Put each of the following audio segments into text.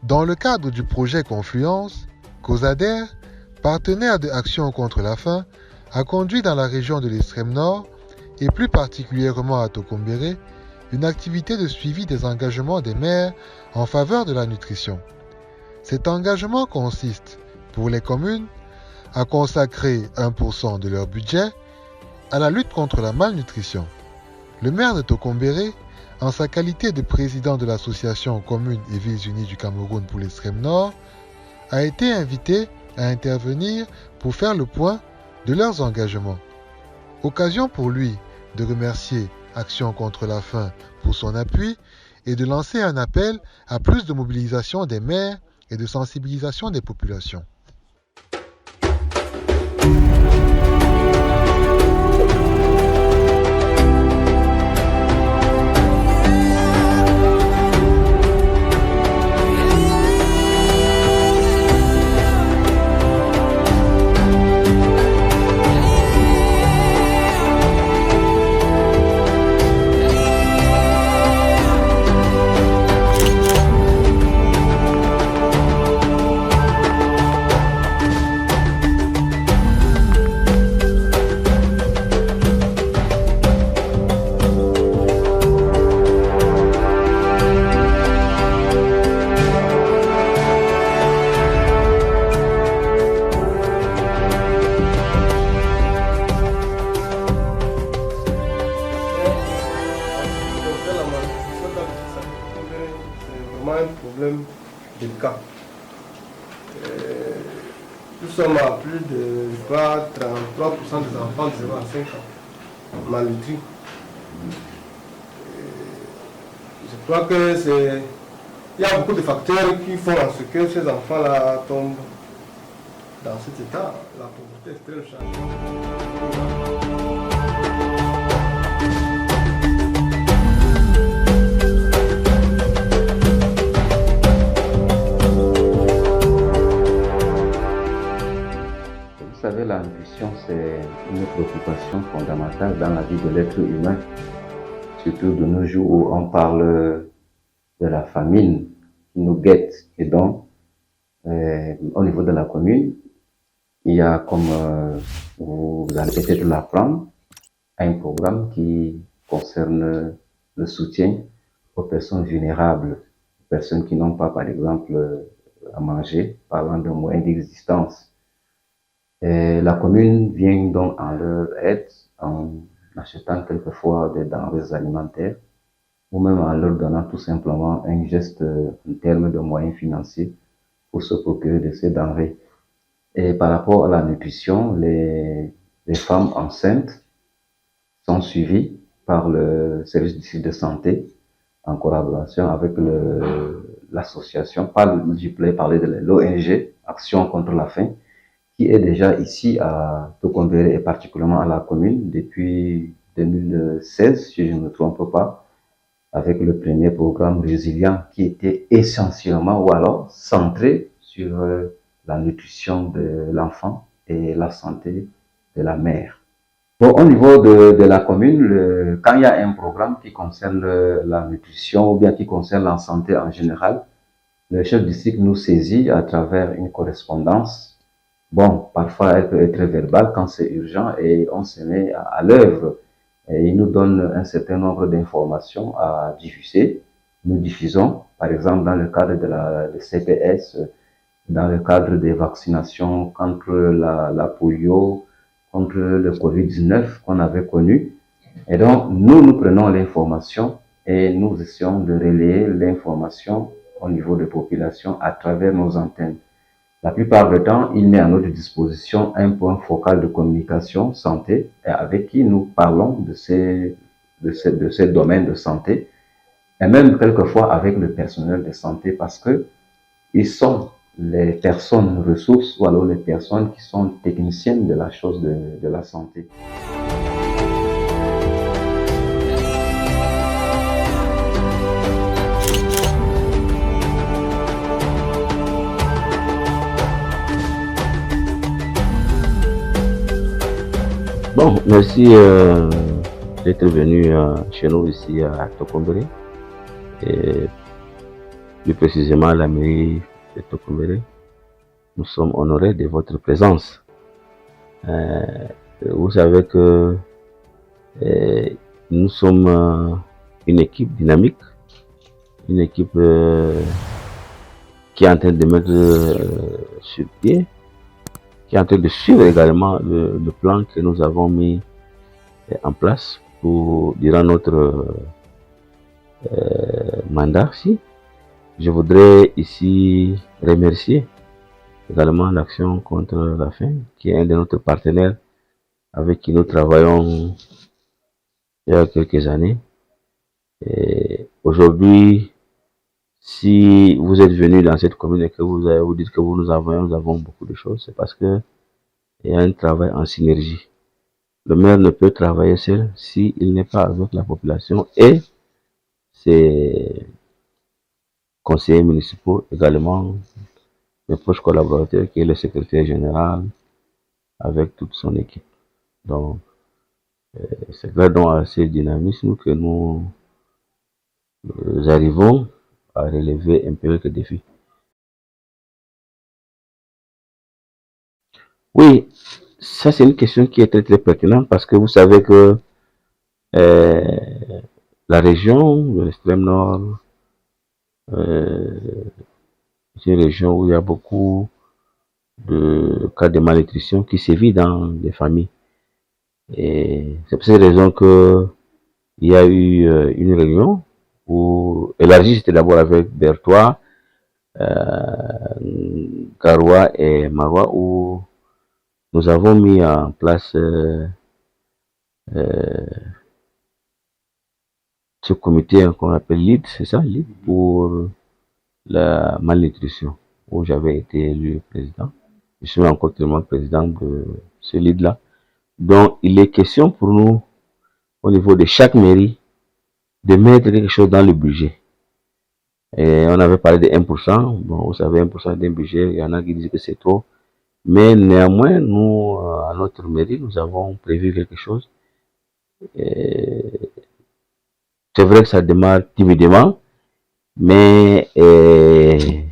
Dans le cadre du projet Confluence, COSADER, partenaire de Action contre la faim, a conduit dans la région de l'extrême nord, et plus particulièrement à Tokombéré, une activité de suivi des engagements des maires en faveur de la nutrition. Cet engagement consiste, pour les communes, à consacrer 1% de leur budget à la lutte contre la malnutrition. Le maire de Tokombéré, en sa qualité de président de l'association Communes et Villes Unies du Cameroun pour l'extrême nord, a été invité à intervenir pour faire le point de leurs engagements. Occasion pour lui de remercier Action contre la faim pour son appui et de lancer un appel à plus de mobilisation des maires et de sensibilisation des populations. Un problème délicat. Nous sommes à plus de 33% des enfants de 0 à 5 ans malnutris. Je crois que il y a beaucoup de facteurs qui font en ce que ces enfants-là tombent dans cet état. La pauvreté extrême change. Vous savez, la nutrition, c'est une préoccupation fondamentale dans la vie de l'être humain, surtout de nos jours où on parle de la famine qui nous guette. Et donc, au niveau de la commune, il y a, comme vous allez peut-être l'apprendre, un programme qui concerne le soutien aux personnes vulnérables, personnes qui n'ont pas, par exemple, à manger, parlant de moyens d'existence. La commune vient donc en leur aide en achetant quelquefois des denrées alimentaires ou même en leur donnant tout simplement un geste en termes de moyens financiers pour se procurer de ces denrées. Et par rapport à la nutrition, les femmes enceintes sont suivies par le service de santé en collaboration avec l'association, je voulais parler de l'ONG Action contre la faim, qui est déjà ici à Tokombéré et particulièrement à la commune depuis 2016, si je ne me trompe pas, avec le premier programme Résilient qui était essentiellement ou alors centré sur la nutrition de l'enfant et la santé de la mère. Bon, au niveau de la commune, quand il y a un programme qui concerne la nutrition ou bien qui concerne la santé en général, le chef du district nous saisit à travers une correspondance. Bon, parfois elle peut être verbale quand c'est urgent et on se met à l'œuvre. Il nous donne un certain nombre d'informations à diffuser. Nous diffusons, par exemple, dans le cadre de CPS, dans le cadre des vaccinations contre la polio, contre le Covid-19 qu'on avait connu. Et donc, nous prenons l'information et nous essayons de relayer l'information au niveau des populations à travers nos antennes. La plupart du temps, il met à notre disposition un point focal de communication santé avec qui nous parlons de ces domaines de santé et même quelquefois avec le personnel de santé parce que ils sont les personnes ressources ou alors les personnes qui sont techniciennes de la chose de la santé. Bon, merci d'être venu chez nous ici à Tokombéré. Et plus précisément la mairie de Tokombéré, nous sommes honorés de votre présence. Vous savez que nous sommes une équipe dynamique, une équipe qui est en train de mettre sur pied, qui est en train de suivre également le plan que nous avons mis en place durant notre mandat. Je voudrais ici remercier également l'Action contre la faim, qui est un de notre partenaires avec qui nous travaillons il y a quelques années. Aujourd'hui, si vous êtes venu dans cette commune et que vous dites que nous avons beaucoup de choses, c'est parce que il y a un travail en synergie. Le maire ne peut travailler seul s'il n'est pas avec la population et ses conseillers municipaux, également mes proches collaborateurs qui est le secrétaire général avec toute son équipe. Donc, c'est grâce à ce dynamisme que nous arrivons à relever un peu quelques défis. Oui, ça c'est une question qui est très très pertinente parce que vous savez que la région de l'extrême nord c'est une région où il y a beaucoup de cas de malnutrition qui sévit dans les familles. Et c'est pour cette raison que il y a eu une réunion où élargie, c'était d'abord avec Bertois, Garoua et Marois, où nous avons mis en place ce comité qu'on appelle LEAD, c'est ça, LEAD pour la malnutrition, où j'avais été élu président. Je suis encore tellement président de ce LEAD-là. Donc, il est question pour nous, au niveau de chaque mairie, de mettre quelque chose dans le budget. Et on avait parlé de 1%. Bon, vous savez, 1% d'un budget, il y en a qui disent que c'est trop. Mais néanmoins, nous, à notre mairie, nous avons prévu quelque chose. C'est vrai que ça démarre timidement, mais je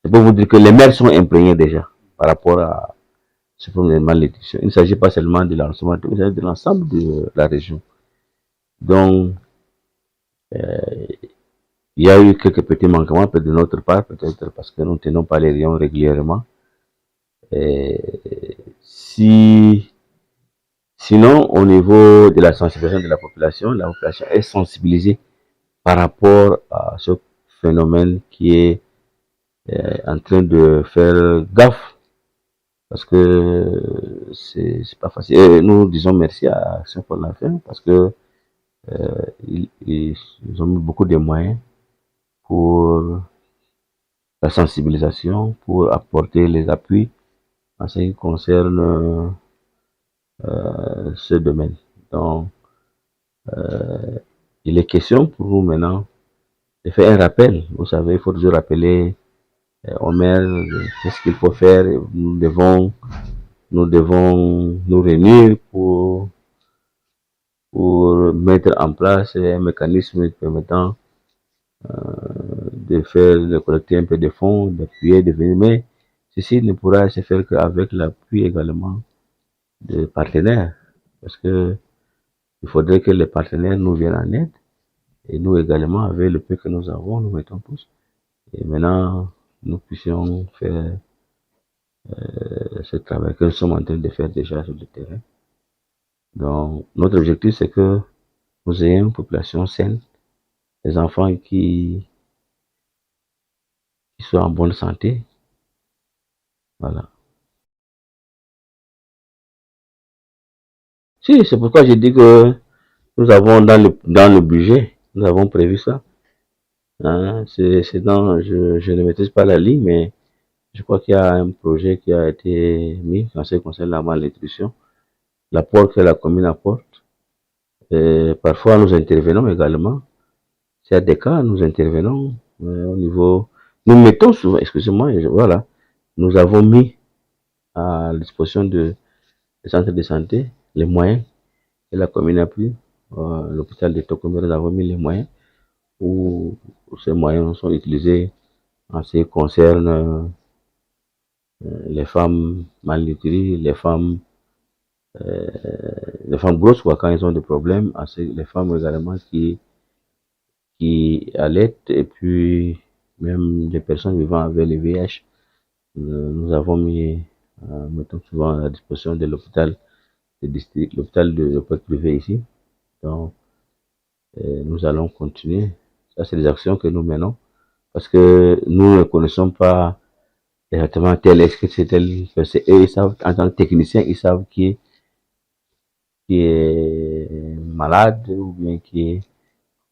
peux vous dire que les maires sont imprégnés déjà par rapport à ce problème de malnutrition. Il ne s'agit pas seulement de l'ensemble, il s'agit de l'ensemble de la région. Donc, il y a eu quelques petits manquements de notre part, peut-être parce que nous ne tenons pas les réunions régulièrement. Sinon, au niveau de la sensibilisation de la population est sensibilisée par rapport à ce phénomène qui est en train de faire gaffe. Parce que c'est pas facile. Et nous disons merci à Action pour la faim parce que ils ont mis beaucoup de moyens pour la sensibilisation, pour apporter les appuis en ce qui concerne ce domaine. Donc, il est question pour nous maintenant de faire un rappel. Vous savez, il faut toujours rappeler au maire qu'est-ce qu'il faut faire. Nous devons nous réunir pour mettre en place un mécanisme permettant de collecter un peu de fonds, d'appuyer, de venir. Mais ceci ne pourra se faire qu'avec l'appui également des partenaires. Parce que il faudrait que les partenaires nous viennent en aide. Et nous également, avec le peu que nous avons, nous mettons tous. Et maintenant, nous puissions faire ce travail que nous sommes en train de faire déjà sur le terrain. Donc, notre objectif, c'est que nous ayons une population saine, des enfants qui soient en bonne santé. Voilà. Si, c'est pourquoi j'ai dit que nous avons dans le budget, nous avons prévu ça. Hein, je ne maîtrise pas la ligne, mais je crois qu'il y a un projet qui a été mis en ce qui concerne la malnutrition, l'apport que la commune apporte. Et parfois, nous intervenons également. S'il y a des cas, nous intervenons au niveau... Nous mettons souvent, excusez-moi, voilà, nous avons mis à disposition des centres de santé les moyens que la commune a pris. L'hôpital de Tokombéré, nous avons mis les moyens où ces moyens sont utilisés en ce qui concerne les femmes malnutries, les femmes grosses quoi, quand elles ont des problèmes, les femmes également qui allaitent et puis même les personnes vivant avec le VIH. Nous avons mettons souvent à la disposition de l'hôpital de district, l'hôpital de l'hôpital privé ici. Donc, nous allons continuer. Ça, c'est des actions que nous menons parce que nous ne connaissons pas exactement tel est-ce que c'est tel. Et ils savent, en tant que technicien, ils savent qui est malade ou bien qui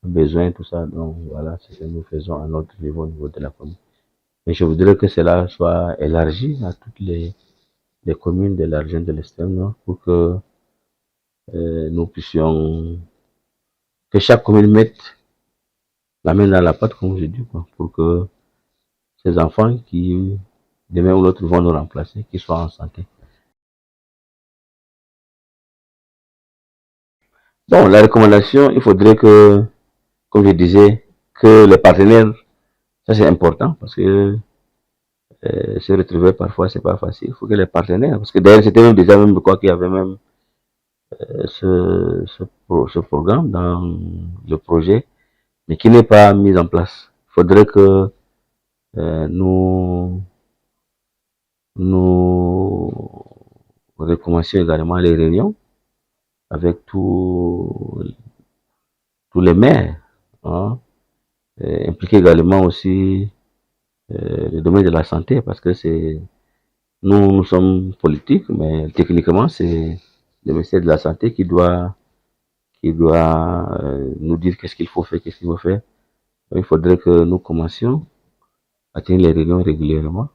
a besoin, tout ça. Donc, voilà ce que nous faisons à notre niveau, au niveau de la commune. Mais je voudrais que cela soit élargi à toutes les communes de la région de l'extrême nord pour que nous puissions, que chaque commune mette la main dans la pâte, comme je dis, quoi, pour que ces enfants qui, demain ou l'autre, vont nous remplacer, qu'ils soient en santé. Bon, la recommandation, il faudrait que, comme je disais, que les partenaires, ça c'est important parce que se retrouver parfois c'est pas facile. Il faut que les partenaires, parce que d'ailleurs c'était même déjà même quoi qu'il y avait même ce programme dans le projet, mais qui n'est pas mis en place. Il faudrait que nous recommencions également les réunions avec tous les maires, hein, impliquer également aussi le domaine de la santé, parce que nous sommes politiques, mais techniquement c'est le ministère de la santé qui doit nous dire qu'est-ce qu'il faut faire, qu'est-ce qu'il faut faire. Donc, il faudrait que nous commencions à tenir les réunions régulièrement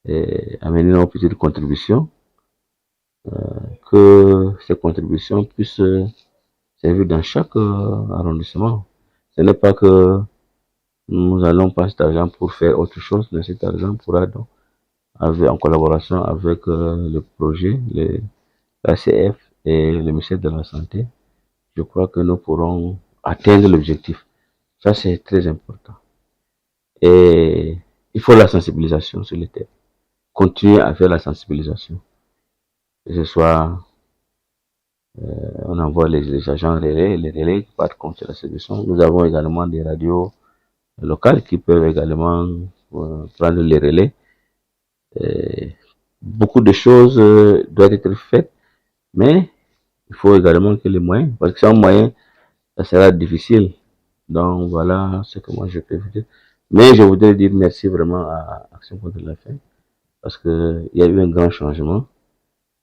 et amener nos petites contributions, que ces contributions puissent servir dans chaque arrondissement. Ce n'est pas que nous allons passer cet argent pour faire autre chose, mais cet argent pourra donc, en collaboration avec le projet, l'ACF et le ministère de la Santé, je crois que nous pourrons atteindre l'objectif. Ça, c'est très important. Et il faut la sensibilisation sur le terrain. Continuer à faire la sensibilisation. Que ce soit, on envoie les agents relais, les relais qui partent contre la sélection. Nous avons également des radios locales qui peuvent également prendre les relais. Beaucoup de choses doivent être faites, mais il faut également que les moyens, parce que sans moyens, ça sera difficile. Donc voilà ce que moi je peux vous dire. Mais je voudrais dire merci vraiment à Action contre la faim, parce qu'il y a eu un grand changement.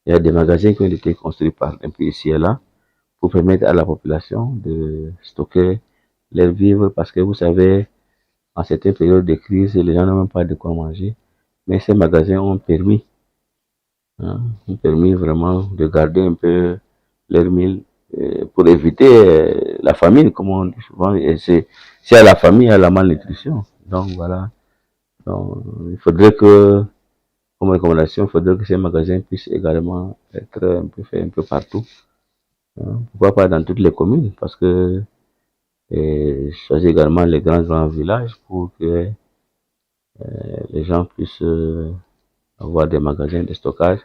Il y a des magasins qui ont été construits par un peu ici et là, pour permettre à la population de stocker leurs vivres, parce que vous savez, en certaines périodes de crise, les gens n'ont même pas de quoi manger. Mais ces magasins ont permis vraiment de garder un peu leur mille pour éviter la famine, comme on dit souvent. Et c'est à la famille, à la malnutrition. Donc voilà. Donc, il faudrait que, comme recommandation, il faudrait que ces magasins puissent également être un peu faits un peu partout. Pourquoi pas dans toutes les communes, parce que choisir également les grands villages pour que les gens puissent avoir des magasins de stockage,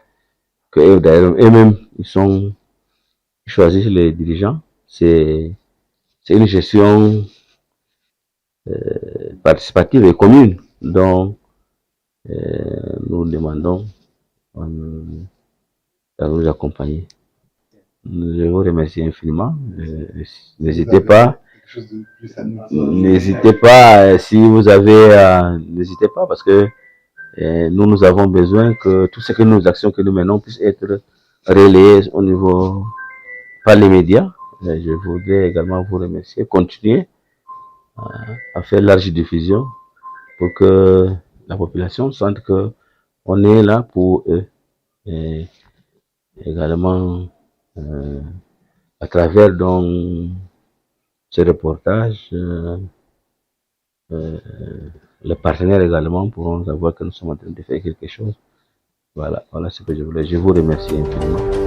que d'ailleurs eux-mêmes ils choisissent les dirigeants. C'est une gestion participative et commune. Donc nous demandons à nous accompagner. Je vous remercie infiniment. N'hésitez pas. N'hésitez pas si vous avez, n'hésitez pas parce que nous avons besoin que toutes ces actions que nous menons puissent être relayées au niveau par les médias. Je voudrais également vous remercier. Continuez à faire large diffusion pour que la population sente que on est là pour eux. Et également à travers donc ce reportage, les partenaires également pourront savoir que nous sommes en train de faire quelque chose. Voilà ce que je voulais. Je vous remercie infiniment.